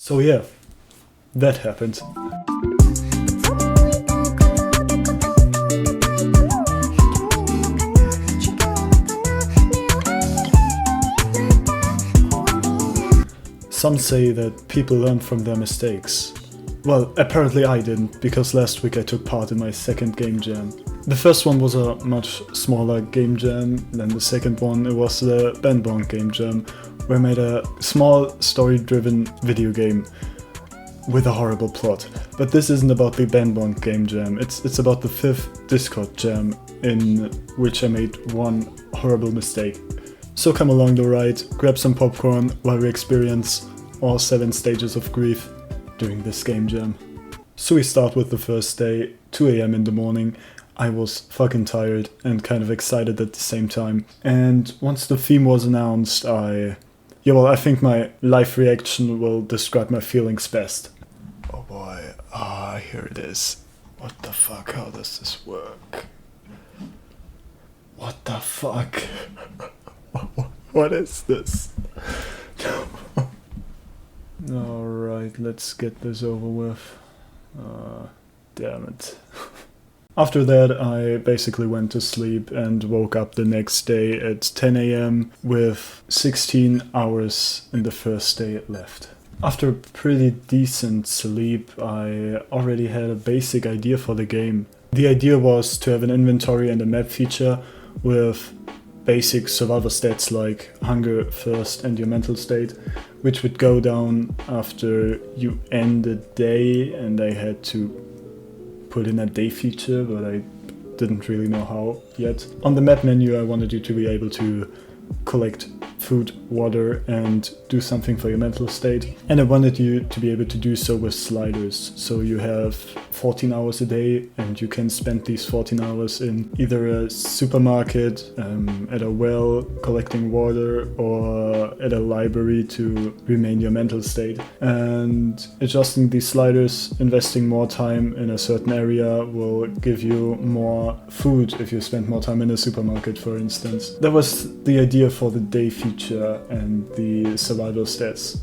So yeah, that happened. Some say that people learn from their mistakes. Well, apparently I didn't, because last week I took part in my second game jam. The first one was a much smaller game jam than the second one. It was the Bandbong game jam, where I made a small story-driven video game with a horrible plot. But this isn't about the Bandbong game jam, it's about the 5th Discord jam, in which I made one horrible mistake. So come along the ride, grab some popcorn while we experience all 7 stages of grief during this game jam. So we start with the first day, 2 AM in the morning. I was fucking tired and kind of excited at the same time. And once the theme was announced, I think my live reaction will describe my feelings best. Oh boy, here it is. What the fuck, how does this work? What the fuck? What is this? Alright, let's get this over with. Damn it. After that, I basically went to sleep and woke up the next day at 10 AM with 16 hours in the first day left. After a pretty decent sleep, I already had a basic idea for the game. The idea was to have an inventory and a map feature with basic survival stats like hunger, thirst and your mental state, which would go down after you end a day, and I had to put in a day feature, but I didn't really know how yet. On the map menu I wanted you to be able to collect food, water and do something for your mental state. And I wanted you to be able to do so with sliders. So you have 14 hours a day and you can spend these 14 hours in either a supermarket, at a well collecting water, or at a library to remain your mental state. And adjusting these sliders, investing more time in a certain area will give you more food if you spend more time in a supermarket, for instance. That was the idea for the day feature and the survival stats,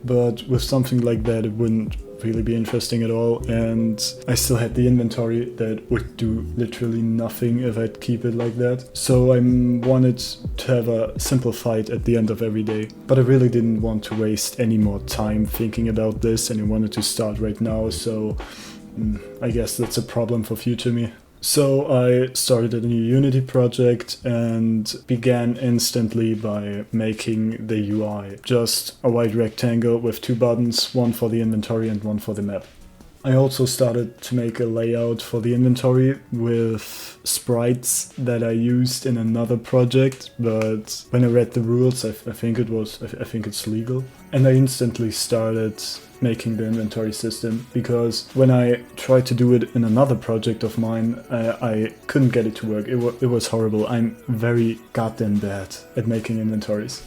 but with something like that it wouldn't really be interesting at all, and I still had the inventory that would do literally nothing if I'd keep it like that. So I wanted to have a simple fight at the end of every day, but I really didn't want to waste any more time thinking about this, and I wanted to start right now, so I guess that's a problem for future me. So I started a new Unity project and began instantly by making the UI. Just a white rectangle with 2 buttons, one for the inventory and one for the map. I also started to make a layout for the inventory with sprites that I used in another project, but when I read the rules, I think it's legal. And I instantly started making the inventory system, because when I tried to do it in another project of mine, I couldn't get it to work. It was horrible. I'm very goddamn bad at making inventories.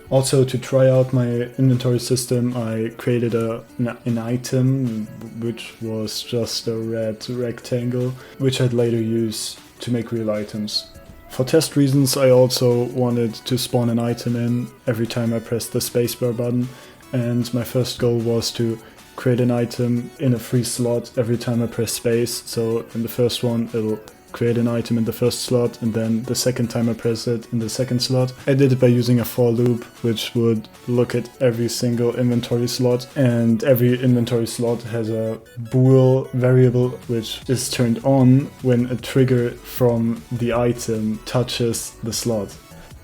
Also, to try out my inventory system, I created an item, which was just a red rectangle, which I'd later use to make real items. For test reasons, I also wanted to spawn an item in every time I pressed the spacebar button, and my first goal was to create an item in a free slot every time I press space. So in the first one, it'll create an item in the first slot, and then the second time I press it in the second slot. I did it by using a for loop, which would look at every single inventory slot, and every inventory slot has a bool variable which is turned on when a trigger from the item touches the slot.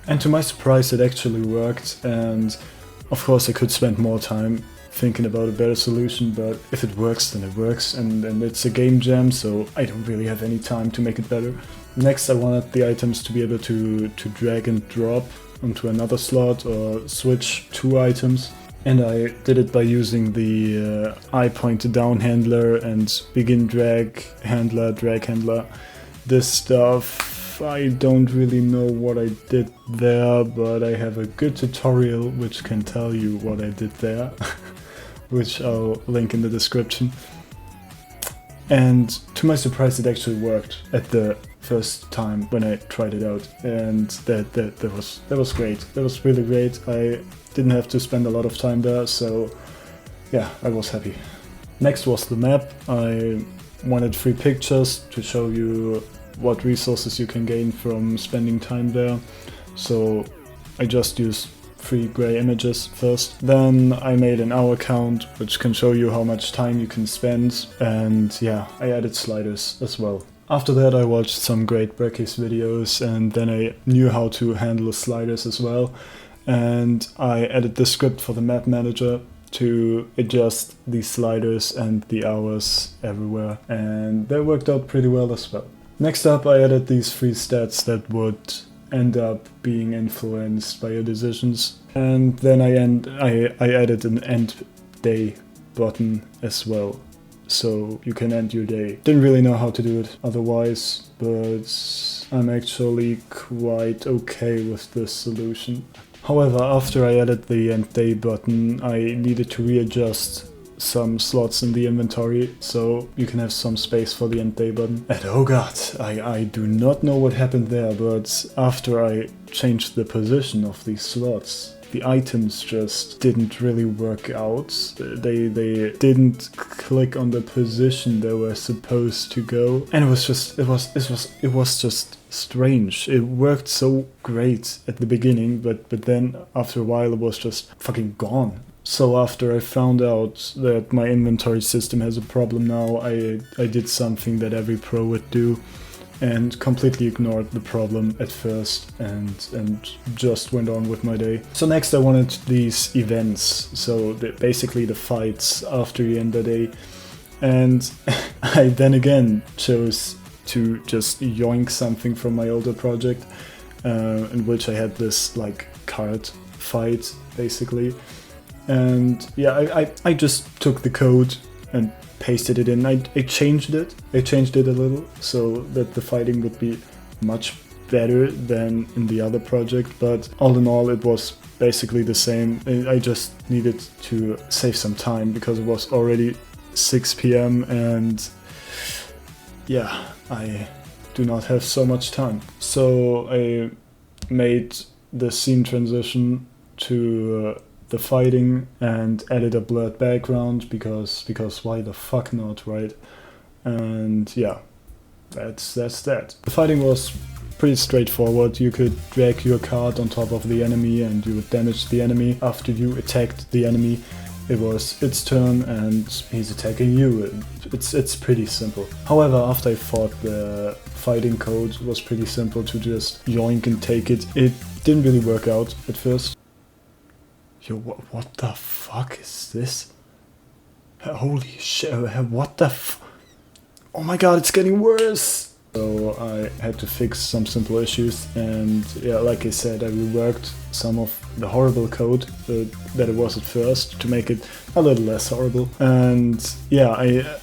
And to my surprise, it actually worked, and of course I could spend more time thinking about a better solution, but if it works, then it works, and it's a game jam, so I don't really have any time to make it better. Next, I wanted the items to be able to drag and drop onto another slot or switch 2 items, and I did it by using the I point down handler and begin drag handler, drag handler. This stuff, I don't really know what I did there, but I have a good tutorial which can tell you what I did there. Which I'll link in the description. And to my surprise, it actually worked at the first time when I tried it out, and that was great. That was really great. I didn't have to spend a lot of time there, so yeah, I was happy. Next was the map. I wanted 3 pictures to show you what resources you can gain from spending time there. So I just used 3 grey images first. Then I made an hour count, which can show you how much time you can spend. And yeah, I added sliders as well. After that I watched some great Brekkies videos, and then I knew how to handle sliders as well. And I added the script for the map manager to adjust the sliders and the hours everywhere, and that worked out pretty well as well. Next up, I added these 3 stats that would end up being influenced by your decisions, and then I added an end day button as well, so you can end your day. Didn't really know how to do it otherwise, but I'm actually quite okay with this solution. However, after I added the end day button, I needed to readjust some slots in the inventory, so you can have some space for the end day button. And oh god, I do not know what happened there, but after I changed the position of these slots, the items just didn't really work out. They didn't click on the position they were supposed to go, and it was just strange. It worked so great at the beginning, but then after a while it was just fucking gone. So after I found out that my inventory system has a problem now, I did something that every pro would do, and completely ignored the problem at first and just went on with my day. So next I wanted these events, so basically the fights after you end the day, and I then again chose to just yoink something from my older project, in which I had this like card fight basically, and yeah, I just took the code and pasted it in. I changed it a little so that the fighting would be much better than in the other project, but all in all it was basically the same. I just needed to save some time because it was already 6 PM and yeah, I do not have so much time. So I made the scene transition to the fighting and added a blurred background because why the fuck not, right? And yeah, that's that. The fighting was pretty straightforward. You could drag your card on top of the enemy and you would damage the enemy. After you attacked the enemy, it was its turn and he's attacking you. It's pretty simple. However, after I fought, the fighting code was pretty simple to just yoink and take it. It didn't really work out at first. Yo, what the fuck is this? Holy shit, what the oh my god, it's getting worse! So I had to fix some simple issues, and yeah, like I said, I reworked some of the horrible code that it was at first to make it a little less horrible. And yeah,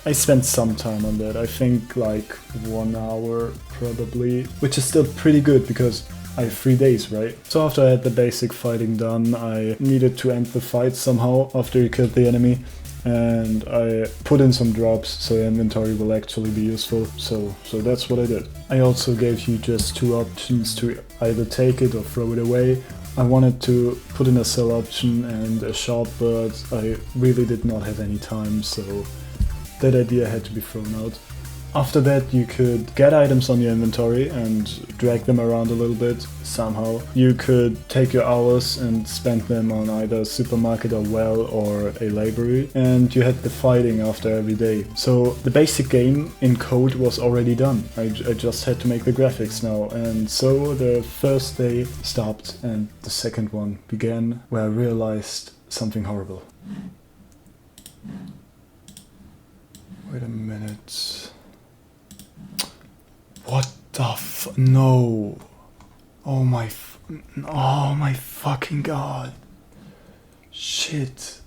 I spent some time on that. I think like 1 hour probably, which is still pretty good because I have 3 days, right? So after I had the basic fighting done, I needed to end the fight somehow after you killed the enemy, and I put in some drops so your inventory will actually be useful, so that's what I did. I also gave you just 2 options to either take it or throw it away. I wanted to put in a sell option and a shop, but I really did not have any time, so that idea had to be thrown out. After that, you could get items on your inventory and drag them around a little bit somehow. You could take your hours and spend them on either a supermarket or well or a library, and you had the fighting after every day. So the basic game in code was already done. I just had to make the graphics now, and so the first day stopped and the second one began, where I realized something horrible. Wait a minute. What the no. Oh my fucking god. Shit.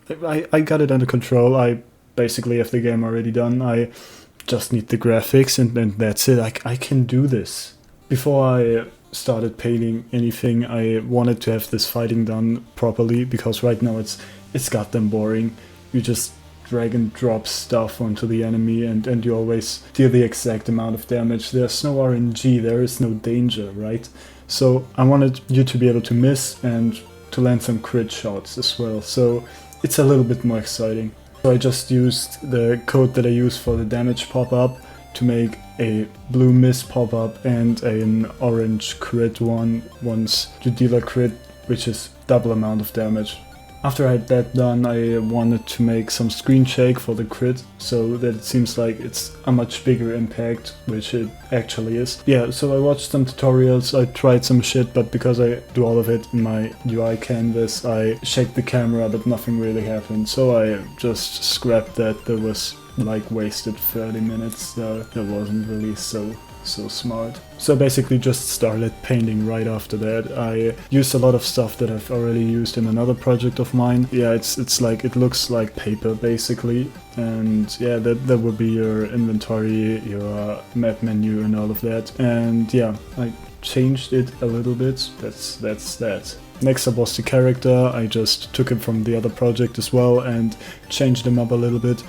I got it under control. I basically have the game already done. I just need the graphics and that's it. I can do this. Before I started painting anything, I wanted to have this fighting done properly, because right now it's goddamn boring. You just drag and drop stuff onto the enemy and you always deal the exact amount of damage. There's no RNG, there is no danger, right? So I wanted you to be able to miss and to land some crit shots as well. So it's a little bit more exciting. So I just used the code that I use for the damage pop-up to make a blue mist pop-up and an orange crit one once you deal a crit, which is double amount of damage. After I had that done, I wanted to make some screen shake for the crit, so that it seems like it's a much bigger impact, which it actually is. Yeah, so I watched some tutorials, I tried some shit, but because I do all of it in my UI canvas, I shake the camera, but nothing really happened, so I just scrapped that. There was like wasted 30 minutes, that wasn't really so smart. So I basically just started painting right after that. I used a lot of stuff that I've already used in another project of mine. Yeah, it's like, it looks like paper basically, and yeah, that would be your inventory, your map menu and all of that. And yeah, I changed it a little bit. That's that. Next up was the character. I just took him from the other project as well and changed him up a little bit,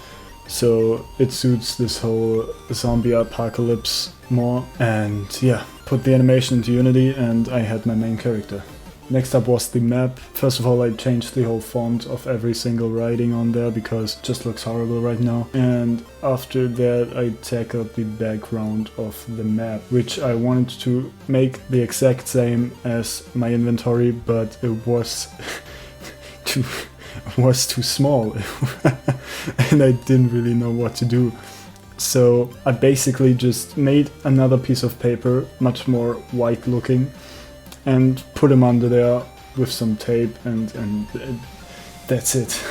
so it suits this whole zombie apocalypse more. And yeah, put the animation into Unity and I had my main character. Next up was the map. First of all, I changed the whole font of every single writing on there because it just looks horrible right now. And after that I tackled the background of the map, which I wanted to make the exact same as my inventory, but it was too small and I didn't really know what to do. So I basically just made another piece of paper, much more white looking, and put him under there with some tape and that's it.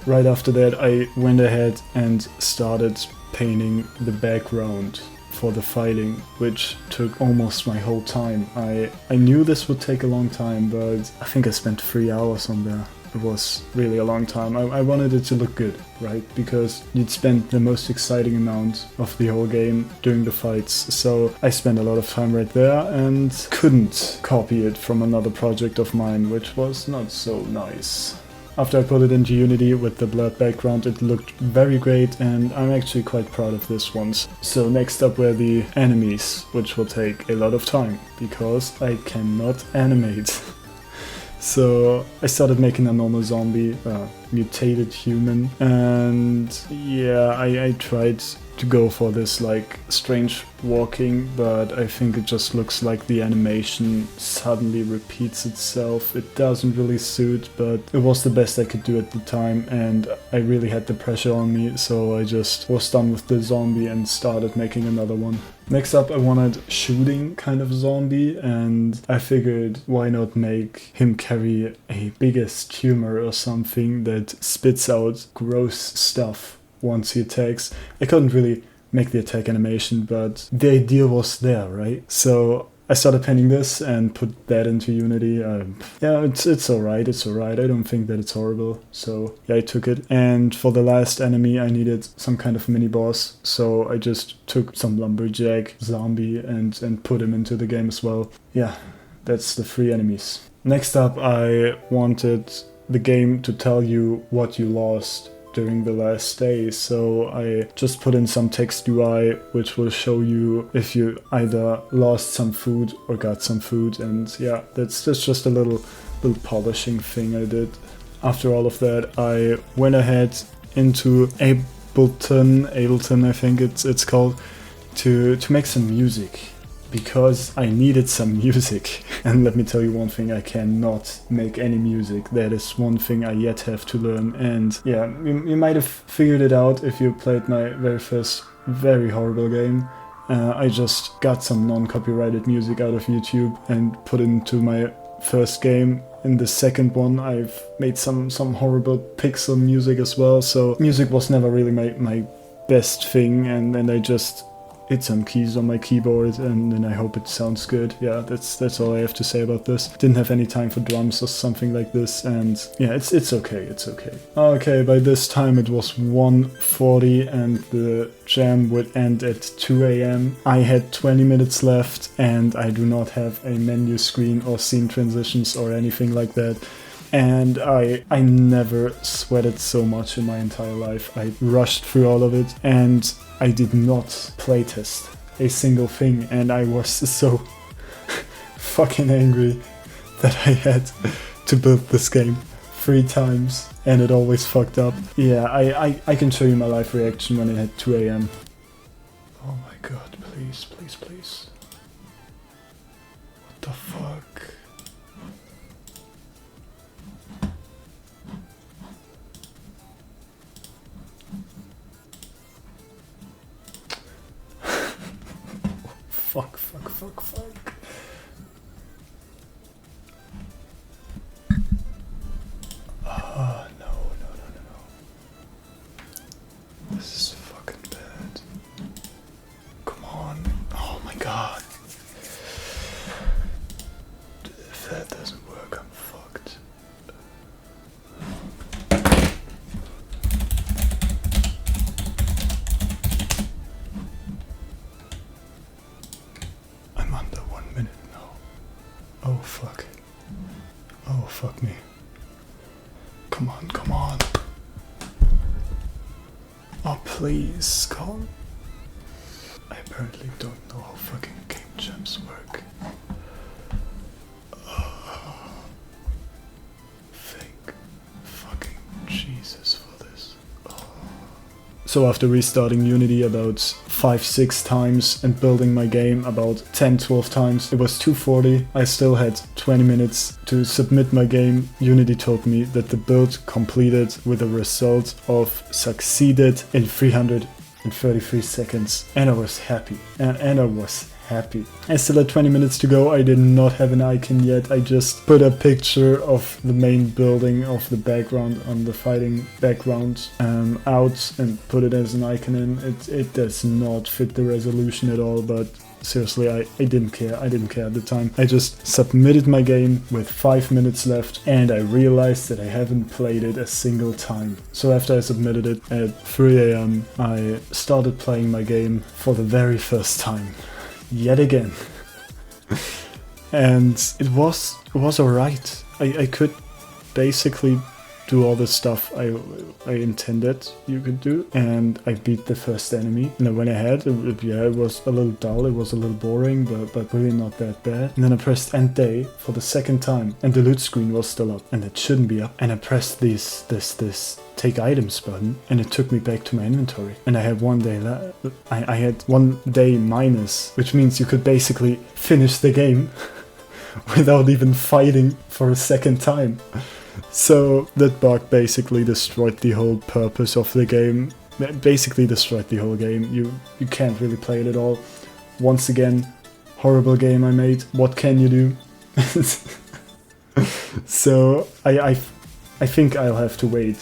Right after that I went ahead and started painting the background for the fighting, which took almost my whole time. I knew this would take a long time, but I think I spent 3 hours on there. It was really a long time. I wanted it to look good, right? Because you'd spend the most exciting amount of the whole game during the fights. So I spent a lot of time right there and couldn't copy it from another project of mine, which was not so nice. After I put it into Unity with the blurred background, it looked very great and I'm actually quite proud of this one. So next up were the enemies, which will take a lot of time because I cannot animate. So I started making a normal zombie, mutated human, and yeah, I tried to go for this like strange walking, but I think it just looks like the animation suddenly repeats itself. It doesn't really suit, but it was the best I could do at the time and I really had the pressure on me, so I just was done with the zombie and started making another one. Next up I wanted shooting kind of zombie, and I figured why not make him carry a biggest tumor or something that spits out gross stuff once he attacks. I couldn't really make the attack animation, but the idea was there, right? So I started painting this and put that into Unity. Yeah, it's alright, I don't think that it's horrible. So yeah, I took it. And for the last enemy I needed some kind of mini boss, so I just took some lumberjack zombie and put him into the game as well. Yeah, that's the 3 enemies. Next up I wanted the game to tell you what you lost during the last day, so I just put in some text UI which will show you if you either lost some food or got some food, and yeah, that's just a little polishing thing I did. After all of that I went ahead into Ableton I think it's called, to make some music, because I needed some music. And let me tell you one thing, I cannot make any music. That is one thing I yet have to learn. And yeah, you might have figured it out if you played my very first very horrible game. I just got some non-copyrighted music out of YouTube and put it into my first game. In the second one I've made some horrible pixel music as well, so music was never really my best thing, and then I just hit some keys on my keyboard and then I hope it sounds good. Yeah, that's all I have to say about this. Didn't have any time for drums or something like this, and yeah, it's okay. Okay, by this time it was 1:40 and the jam would end at 2 AM. I had 20 minutes left and I do not have a menu screen or scene transitions or anything like that. And I never sweated so much in my entire life. I rushed through all of it and I did not playtest a single thing, and I was so fucking angry that I had to build this game 3 times and it always fucked up. Yeah, I can show you my live reaction when it hit 2 AM. Oh my god, please, please, please. What the fuck? Fuck, fuck, fuck, fuck. Ah, no, no, no, no, no. This is fucking bad. Come on. Oh my god. If that doesn't work, I'm fucked. I'm under 1 minute now. Oh fuck. Oh fuck me. Come on, come on. Oh please, come. I apparently don't know how fucking game jams work. Thank fucking Jesus for this. So after restarting Unity about 5-6 times and building my game about 10-12 times, it was 2:40. I still had 20 minutes to submit my game. Unity told me that the build completed with a result of succeeded in 333 seconds. And I was happy. And I was happy. I still had 20 minutes to go. I did not have an icon yet. I just put a picture of the main building of the background on the fighting background out and put it as an icon in. It does not fit the resolution at all, but seriously, I didn't care. I didn't care at the time. I just submitted my game with 5 minutes left and I realized that I haven't played it a single time. So after I submitted it at 3 AM, I started playing my game for the very first time. Yet again. And it was alright. I could basically do all the stuff I intended you could do, and I beat the first enemy. And I went ahead. Yeah, it was a little dull, it was a little boring, but really not that bad. And then I pressed end day for the second time, and the loot screen was still up, and it shouldn't be up. And I pressed this take items button, and it took me back to my inventory. And I had 1 day left. I had 1 day minus, which means you could basically finish the game without even fighting for a second time. So that bug basically destroyed the whole purpose of the game. Basically destroyed the whole game. You can't really play it at all. Once again, horrible game I made. What can you do? So I think I'll have to wait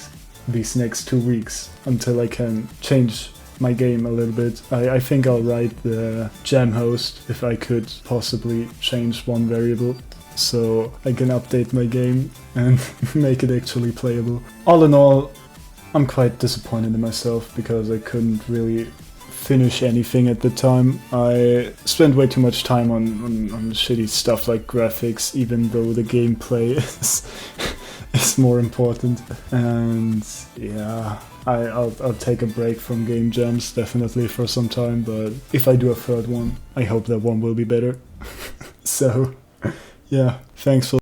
these next 2 weeks until I can change my game a little bit. I think I'll write the jam host if I could possibly change one variable, so I can update my game and make it actually playable. All in all, I'm quite disappointed in myself because I couldn't really finish anything at the time. I spent way too much time on shitty stuff like graphics, even though the gameplay is more important. And yeah, I'll take a break from game jams definitely for some time, but if I do a third one, I hope that one will be better. So yeah, thanks for